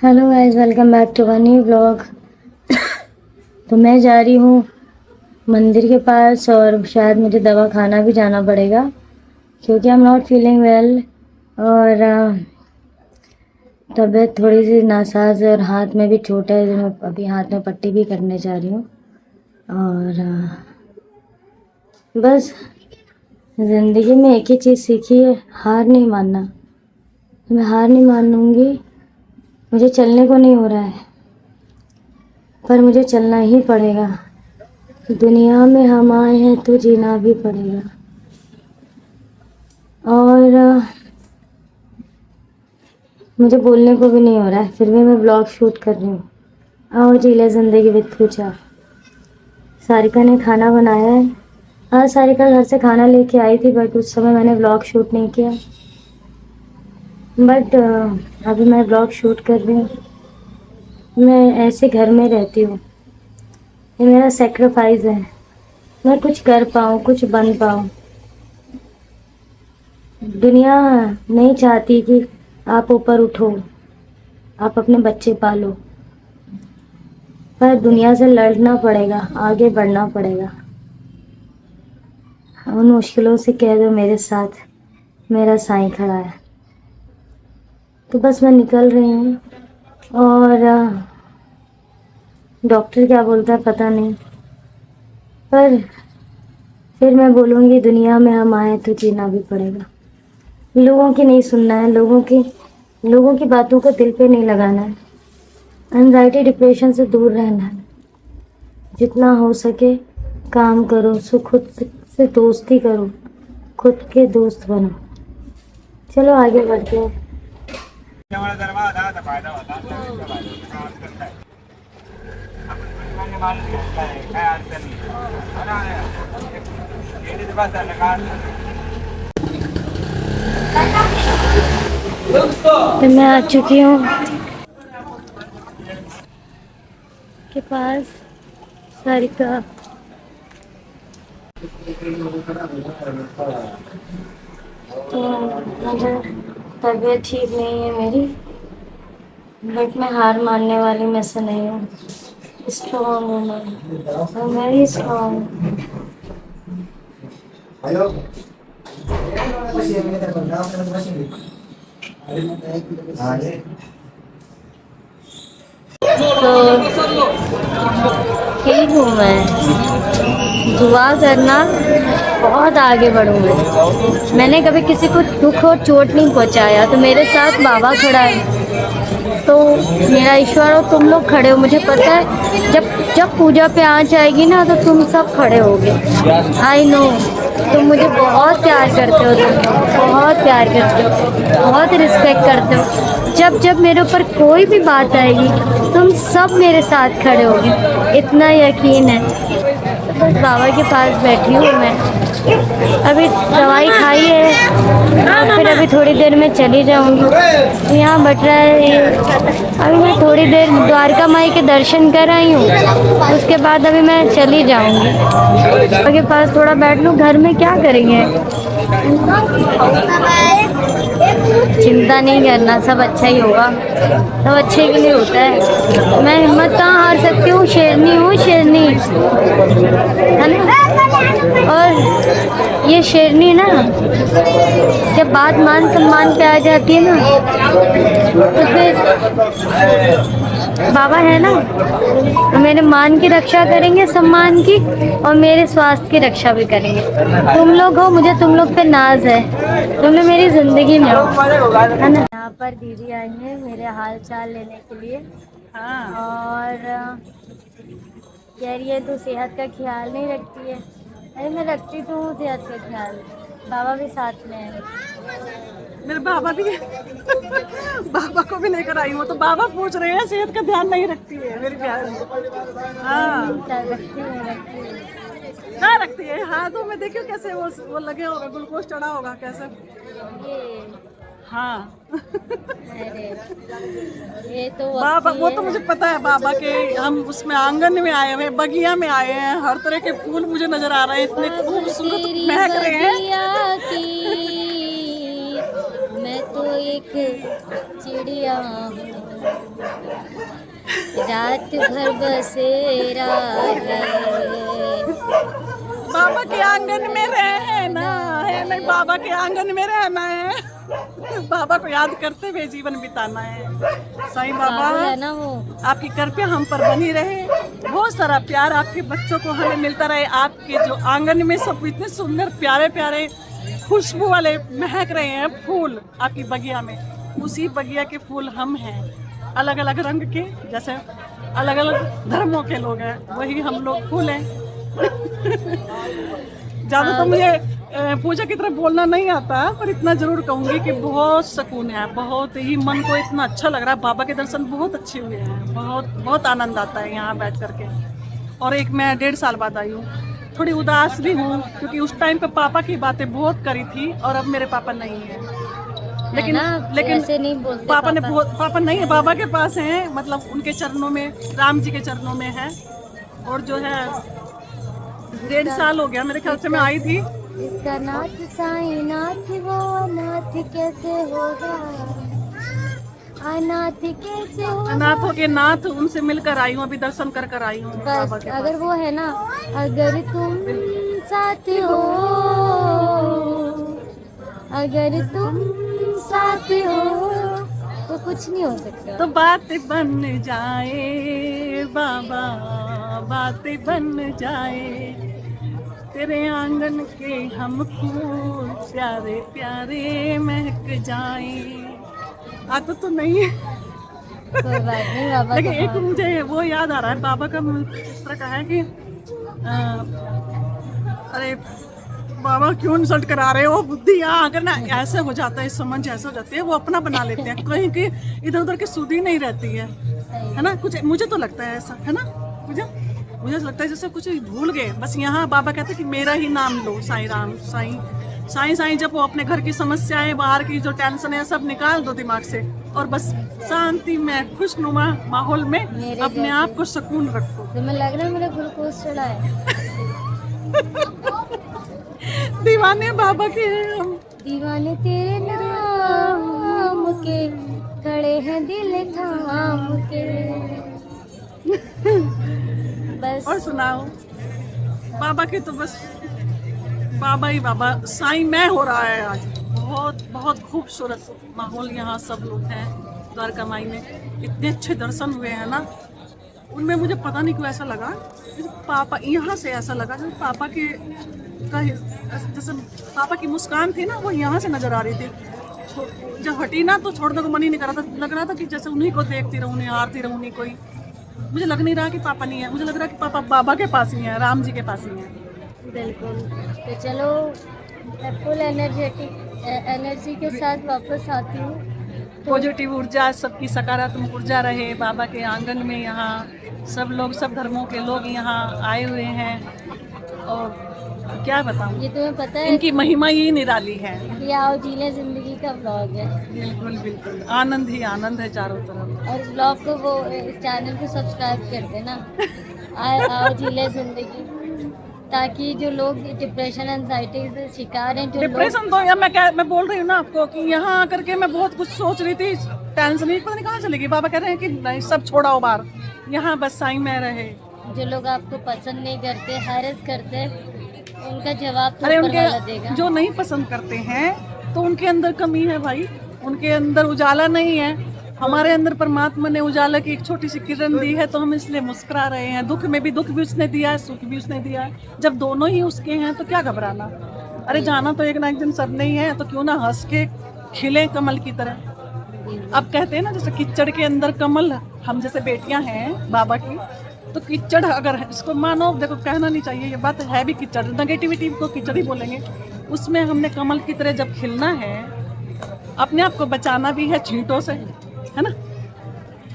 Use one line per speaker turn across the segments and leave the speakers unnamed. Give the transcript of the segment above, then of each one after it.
Hello guys, welcome back to one new blog. तो मैं जा रही हूँ मंदिर के पास और शायद मुझे दवा खाना भी जाना पड़ेगा क्योंकि I am not feeling well और तबीयत थोड़ी सी नासाज है और हाथ में भी चोट है जो मैं अभी हाथ में पट्टी भी करने जा रही हूँ। और बस ज़िंदगी में एक ही चीज़ सीखी है, हार नहीं मानना। मैं हार नहीं मानूंगी। मुझे चलने को नहीं हो रहा है पर मुझे चलना ही पड़ेगा। दुनिया में हम आए हैं तो जीना भी पड़ेगा। और मुझे बोलने को भी नहीं हो रहा है फिर भी मैं ब्लॉग शूट कर रही हूँ। आओ जी ले ज़िंदगी विद फ्यूचर। सारिका ने खाना बनाया है। आज सारिका घर से खाना लेके आई थी बट उस समय मैंने ब्लॉग शूट नहीं किया। बट अभी मैं ब्लॉग शूट कर रही हूँ। मैं ऐसे घर में रहती हूँ, ये मेरा सेक्रीफाइस है। मैं कुछ कर पाऊँ, कुछ बन पाऊँ। दुनिया नहीं चाहती कि आप ऊपर उठो, आप अपने बच्चे पालो, पर दुनिया से लड़ना पड़ेगा, आगे बढ़ना पड़ेगा। उन मुश्किलों से कह दो मेरे साथ मेरा साईं खड़ा है। तो बस मैं निकल रही हूँ और डॉक्टर क्या बोलता है पता नहीं, पर फिर मैं बोलूँगी दुनिया में हम आए तो जीना भी पड़ेगा। लोगों की नहीं सुनना है, लोगों की बातों को दिल पे नहीं लगाना है। एंजाइटी डिप्रेशन से दूर रहना है। जितना हो सके काम करो, खुद से दोस्ती करो, खुद के दोस्त बनो। चलो आगे बढ़ते हैं। तो मैं आ चुकी हूँ के पास। सारिका तो मुझे तबीयत ठीक नहीं है मेरी, बट मैं हार मानने वाली में से नहीं हूँ। स्ट्रॉन्ग हूँ मैं वेरी स्ट्रॉन्ग। तो ठीक हूँ मैं। दुआ करना बहुत आगे बढ़ूँ मैंने कभी किसी को दुख और चोट नहीं पहुँचाया, तो मेरे साथ बाबा खड़ा है, तो मेरा ईश्वर और तुम लोग खड़े हो। मुझे पता है जब जब पूजा पे आ जाएगी ना तो तुम सब खड़े होगे। आई नो तुम मुझे बहुत प्यार करते हो, तुम बहुत प्यार करते हो, बहुत रिस्पेक्ट करते हो। जब जब मेरे ऊपर कोई भी बात आएगी तुम सब मेरे साथ खड़े होगे, इतना यकीन है। तो बस बाबा के पास बैठी हूँ मैं। अभी दवाई खाई है और फिर अभी थोड़ी देर में चली जाऊंगी। यहाँ बट रहा है ये। अभी मैं थोड़ी देर द्वारका माई के दर्शन कर आई हूँ, उसके बाद अभी मैं चली जाऊंगी। बाबा के पास थोड़ा बैठ लूँ, घर में क्या करेंगे। चिंता नहीं करना, सब अच्छा ही होगा, सब अच्छे के लिए होता है। मैं हिम्मत कहाँ हार सकती हूँ, शेरनी हूँ, शेरनी है ना। और ये शेरनी ना जब बात मान सम्मान पे आ जाती है ना तो फिर बाबा है ना, तो मेरे मान की रक्षा करेंगे, सम्मान की, और मेरे स्वास्थ्य की रक्षा भी करेंगे। तुम लोग हो, मुझे तुम लोग पे नाज है, तुम लोग मेरी जिंदगी में हो, है ना। यहाँ पर दीदी आई है मेरे हाल चाल लेने के लिए। और कह रही है तू सेहत का ख्याल नहीं रखती है। अरे मैं रखती तो हूँ सेहत का ख्याल, बाबा भी साथ में है।
मेरे बाबा भी बाबा को भी लेकर आई हूँ, तो बाबा पूछ रहे हैं सेहत का ध्यान नहीं रखती है मेरी प्यारी। हाँ क्या रखती है, हाथों में देखियो कैसे वो लगे होगा, ग्लूकोज चढ़ा होगा कैसे। हाँ
अरे ये तो
बाबा वो तो मुझे पता है बाबा के। हम उसमें आंगन में आए हुए, बगिया में आए हैं, हर तरह के फूल मुझे नजर आ रहे हैं, इतने खूबसूरत महक रहे हैं।
मैं तो एक चिड़िया हूँ, रात भर बसेरा है।
बाबा के आंगन में रहना है, नहीं बाबा के आंगन में रहना है, बाबा को याद करते हुए जीवन बिताना है। साईं बाबा
है ना वो,
आपकी कृपया हम पर बनी रहे, बहुत सारा प्यार आपके बच्चों को हमें मिलता रहे। आपके जो आंगन में सब इतने सुंदर प्यारे प्यारे खुशबू वाले महक रहे हैं फूल आपकी बगिया में, उसी बगिया के फूल हम हैं, अलग अलग रंग के, जैसे अलग अलग धर्मों के लोग हैं, वही हम लोग फूल हैं। ज़्यादा तो मुझे पूजा की तरफ बोलना नहीं आता, पर इतना जरूर कहूँगी कि बहुत सुकून है, बहुत ही मन को इतना अच्छा लग रहा है। बाबा के दर्शन बहुत अच्छे हुए हैं, बहुत बहुत आनंद आता है यहाँ बैठ करके। और एक मैं 1.5 साल बाद आई हूँ, थोड़ी उदास भी हूँ क्योंकि उस टाइम पे पापा की बातें बहुत करी थी और अब मेरे पापा नहीं है। लेकिन
ऐसे नहीं बोलते
पापा ने बहुत, पापा नहीं है, बाबा के पास हैं, मतलब उनके चरणों में, राम जी के चरणों में है। और जो है 1.5 साल हो गया मेरे ख्याल से मैं आई थी।
इसका नाथ साईं नाथ, वो अनाथ कैसे होगा, अनाथ कैसे होगा।
अनाथों के नाथ, उनसे मिलकर आई हूँ, अभी दर्शन कर कर आई हूँ बाबा
बस
के
अगर वो है ना, अगर तुम साथ हो, अगर तुम साथ हो तो कुछ नहीं हो सकता।
तो बात बन जाए बाबा, बातें बन जाए, तेरे आंगन के हम फूल प्यारे प्यारे महक जाए। आता तो नहीं है
कोई बात नहीं बाबा,
लेकिन एक मुझे वो याद आ रहा है बाबा का, इस तरह का है कि अरे बाबा क्यों इंसल्ट करा रहे हो, बुद्धि यहाँ अगर ना ऐसे हो जाता है, समझ ऐसे हो जाती है, वो अपना बना लेते हैं, कहीं की इधर उधर की सुधी नहीं रहती है ना। कुछ मुझे तो लगता है ऐसा, है ना, मुझे लगता है जैसे कुछ भूल गए बस। यहाँ बाबा कहते हैं कि मेरा ही नाम लो, साईं राम, साईं साईं साईं जब वो अपने घर की समस्याएं, बाहर की जो टेंशन है सब निकाल दो दिमाग से, और बस शांति में खुशनुमा माहौल में अपने आप को सुकून रखो।
तो मैं लग रहा है मेरा ग्लूकोज चढ़ा है।
दीवाने बाबा के हैं हम,
दीवाने तेरे नाम के, खड़े हैं दिल थाम के। बस
और सुनाओ बाबा के, तो बस बाबा ही बाबा। साईं मैं हो रहा है आज, बहुत बहुत खूबसूरत माहौल, यहाँ सब लोग हैं द्वारका माई में, इतने अच्छे दर्शन हुए हैं ना, उनमें मुझे पता नहीं क्यों ऐसा लगा जैसे पापा, यहाँ से ऐसा लगा जैसे पापा के का, जैसे पापा की मुस्कान थी ना वो यहाँ से नजर आ रही थी। जब हटी ना तो छोड़ने को मन ही नहीं कर रहा था, लग रहा था कि जैसे उन्हीं को देखती रहूँ, निहारती रहूँ उन्हीं कोई। मुझे लग नहीं रहा कि पापा नहीं है, मुझे लग रहा कि पापा बाबा के पास ही है, राम जी के पास ही है।
बिल्कुल। तो चलो फुल एनर्जी के साथ वापस आती हूँ।
पॉजिटिव ऊर्जा, सबकी सकारात्मक ऊर्जा रहे बाबा के आंगन में। यहाँ सब लोग, सब धर्मों के लोग यहाँ आए हुए हैं, और क्या बताऊँ,
ये तुम्हें पता है
इनकी महिमा ही निराली है।
ये आओ जीले जिंदगी का ब्लॉग है।
बिल्कुल बिल्कुल, आनंद ही आनंद है चारों तरफ।
और इस ब्लॉग को, वो इस चैनल को सब्सक्राइब कर देना, आओ जीले जिंदगी, ताकि जो लोग डिप्रेशन एंजाइटी से शिकार हैं, जो
डिप्रेशन तो या मैं बोल रही हूँ ना आपको कि यहाँ आकर के मैं बहुत कुछ सोच रही थी, टेंशन ही पता नहीं कहाँ चलेगी। बाबा कह रहे हैं कि नहीं, सब छोड़ाओ बाहर, यहाँ बस साईं में रहे।
जो लोग आपको पसंद नहीं करते, हैरेस करते, उनका जवाब तो
अरे
ऊपर वाला
उनके
देगा।
जो नहीं पसंद करते हैं तो उनके अंदर कमी है भाई, उनके अंदर उजाला नहीं है। हमारे अंदर परमात्मा ने उजाला की एक छोटी सी किरण दी है, तो हम इसलिए मुस्कुरा रहे हैं। दुख में भी दुख भी उसने दिया है, सुख भी उसने दिया है। जब दोनों ही उसके हैं तो क्या घबराना। अरे जाना तो एक ना एक दिन सब नहीं है, तो क्यों ना हंस के खिले कमल की तरह। अब कहते हैं ना जैसे कीचड़ के अंदर कमल, हम जैसे बेटियां हैं बाबा की, तो कीचड़ अगर इसको मानो, देखो कहना नहीं चाहिए, ये बात है भी कीचड़, नेगेटिविटी को कीचड़ ही बोलेंगे। उसमें हमने कमल की तरह जब खिलना है, अपने आप को बचाना भी है छींटों से, है ना।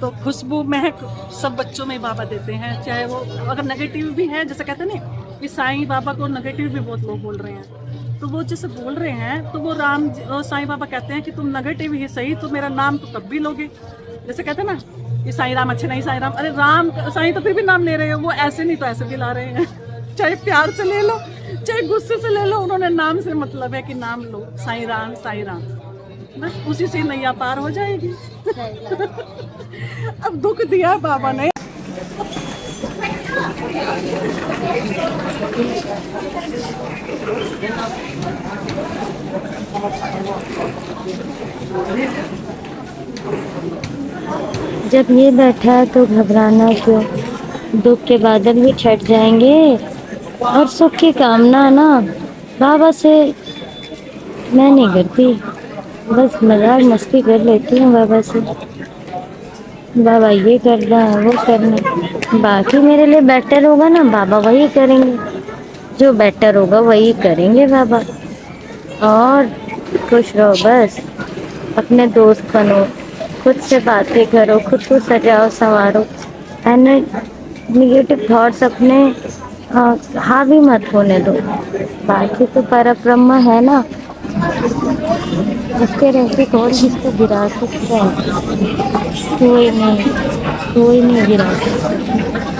तो खुशबू महक सब बच्चों में बाबा देते हैं, चाहे वो अगर नेगेटिव भी है, जैसे कहते हैं ना कि साईं बाबा को नेगेटिव भी बहुत लोग बोल रहे हैं, तो वो जैसे बोल रहे हैं, तो वो साईं बाबा कहते हैं कि तुम नेगेटिव ही सही, तो मेरा नाम तो तब भी लोगे। जैसे कहते हैं ना कि साईं राम अच्छे नहीं, साईं राम, अरे राम साईं तो फिर भी नाम ले रहे हो, वो ऐसे नहीं तो ऐसे भी ला रहे हैं। चाहे प्यार से ले लो, चाहे गुस्से से ले लो, उन्होंने नाम से मतलब है कि नाम लो, साईं राम, साईं राम, बस उसी से नैया पार हो जाएगी। अब दुख दिया बाबा ने,
जब ये बैठा है तो घबराना क्यों, दुख के बादल भी छट जाएंगे और सुख की कामना ना बाबा से मैं नहीं करती, बस मजाक मस्ती कर लेती हूँ बाबा से। बाबा ये करना है वो करना, बाकी मेरे लिए बेटर होगा ना बाबा वही करेंगे, जो बेटर होगा वही करेंगे बाबा। और खुश रहो बस, अपने दोस्त बनो, खुद से बातें करो, खुद को सजाओ संवारो, एंड निगेटिव थॉट्स अपने हावी मत होने दो। बाकी तो परब्रह्म है ना, उसके रहते कौन किसको गिरा सकता है, कोई नहीं गिरा सकता।